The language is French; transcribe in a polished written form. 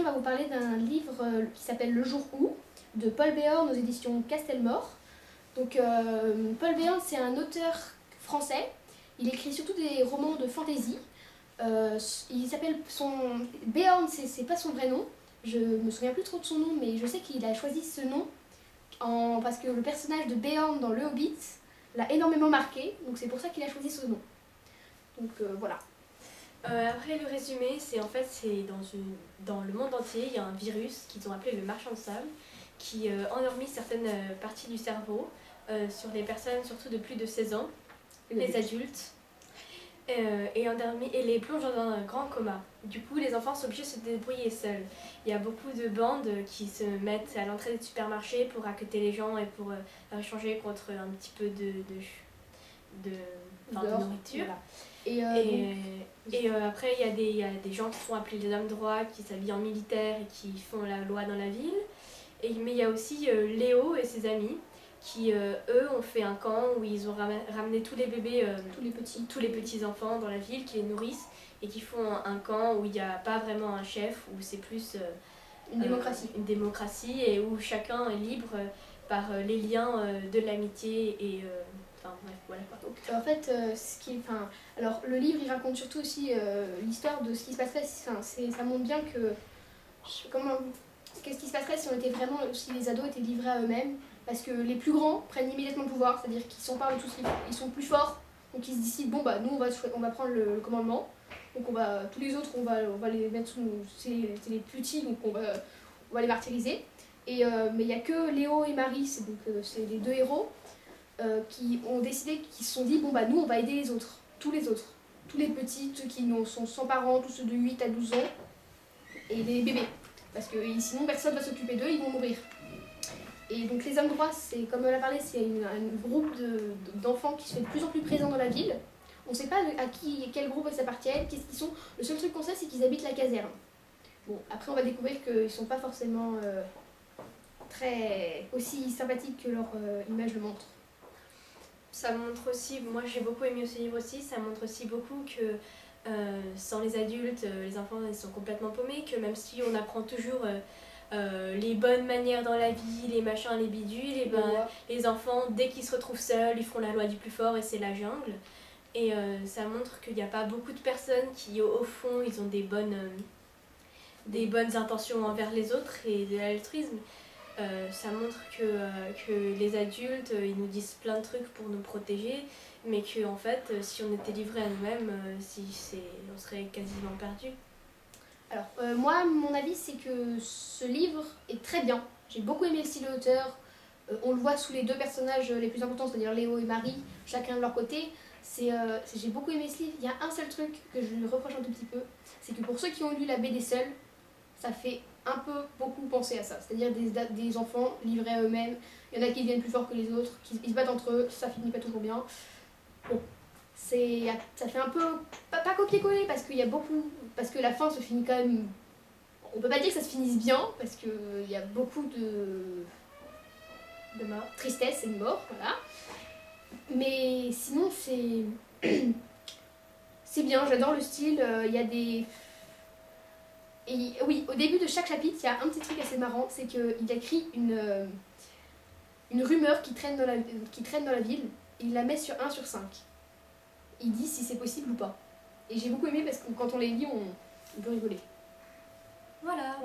on va vous parler d'un livre qui s'appelle Le jour où, de Paul Béorn aux éditions Castelmore. Donc Paul Béorn, c'est un auteur français. Il écrit surtout des romans de fantasy. Il s'appelle Béorn, c'est pas son vrai nom. Je me souviens plus trop de son nom, mais je sais qu'il a choisi ce nom parce que le personnage de Béorn dans Le Hobbit l'a énormément marqué. Donc c'est pour ça qu'il a choisi ce nom. Donc voilà. Après le résumé, c'est dans le monde entier, il y a un virus qu'ils ont appelé le marchand de sable qui endormit certaines parties du cerveau sur les personnes surtout de plus de 16 ans, les adultes, et les plonge dans un grand coma. Du coup, les enfants sont obligés de se débrouiller seuls. Il y a beaucoup de bandes qui se mettent à l'entrée des supermarchés pour accueillir les gens et pour échanger contre un petit peu de nourriture. Voilà. Et après, il y a des gens qui sont appelés les hommes droits, qui s'habillent en militaire et qui font la loi dans la ville. Mais il y a aussi Léo et ses amis qui, eux, ont fait un camp où ils ont ramené tous les bébés, tous les petits enfants dans la ville, qui les nourrissent et qui font un camp où il n'y a pas vraiment un chef, où c'est plus une démocratie et où chacun est libre par les liens de l'amitié et... bref, voilà. Donc, en fait, alors, le livre il raconte surtout aussi l'histoire de ce qui se passerait, ça montre bien que qu'est-ce qui se passerait si les ados étaient livrés à eux-mêmes, parce que les plus grands prennent immédiatement le pouvoir, c'est-à-dire qu'ils s'emparent de tout ce ils sont plus forts, donc ils se décident bon bah nous on va prendre le commandement, donc tous les autres on va les mettre sous nous, c'est les petits, donc on va les martyriser, mais il n'y a que Léo et Marie, c'est les deux héros, qui ont décidé, qui se sont dit bon bah nous on va aider les autres, tous les petits, ceux qui sont sans parents, tous ceux de 8 à 12 ans, et les bébés, parce que sinon personne ne va s'occuper d'eux, ils vont mourir. Et donc les hommes droits, c'est comme on l'a parlé, c'est un groupe d'enfants qui se fait de plus en plus présent dans la ville. On ne sait pas quel groupe ils appartiennent, qu'est-ce qu'ils sont, le seul truc qu'on sait c'est qu'ils habitent la caserne. Bon, après on va découvrir qu'ils ne sont pas forcément aussi sympathiques que leur image le montre. Ça montre aussi, moi j'ai beaucoup aimé ce livre aussi, ça montre aussi beaucoup que sans les adultes, les enfants ils sont complètement paumés, que même si on apprend toujours les bonnes manières dans la vie, les machins, les bidules, les enfants dès qu'ils se retrouvent seuls, ils feront la loi du plus fort et c'est la jungle. Et ça montre qu'il n'y a pas beaucoup de personnes qui au fond ils ont des bonnes intentions envers les autres et de l'altruisme. Ça montre que les adultes, ils nous disent plein de trucs pour nous protéger, mais que en fait, si on était livrés à nous-mêmes, on serait quasiment perdu. Alors, moi, mon avis, c'est que ce livre est très bien. J'ai beaucoup aimé le style de l'auteur. On le voit sous les deux personnages les plus importants, c'est-à-dire Léo et Marie, chacun de leur côté. J'ai beaucoup aimé ce livre. Il y a un seul truc que je lui reproche un tout petit peu, c'est que pour ceux qui ont lu la BD seuls, ça fait un peu beaucoup penser à ça, c'est-à-dire des enfants livrés à eux-mêmes, il y en a qui deviennent plus forts que les autres, ils se battent entre eux, ça finit pas toujours bien. Bon, ça fait un peu, pas copier-coller, parce que la fin se finit quand même, on peut pas dire que ça se finisse bien, parce qu'il y a beaucoup de tristesse et de mort, voilà. Mais sinon c'est bien, j'adore le style, il y a des... Et oui, au début de chaque chapitre, il y a un petit truc assez marrant, c'est qu'il écrit une rumeur qui traîne dans la ville, et il la met sur 1 sur 5. Il dit si c'est possible ou pas. Et j'ai beaucoup aimé parce que quand on les lit, on peut rigoler. Voilà.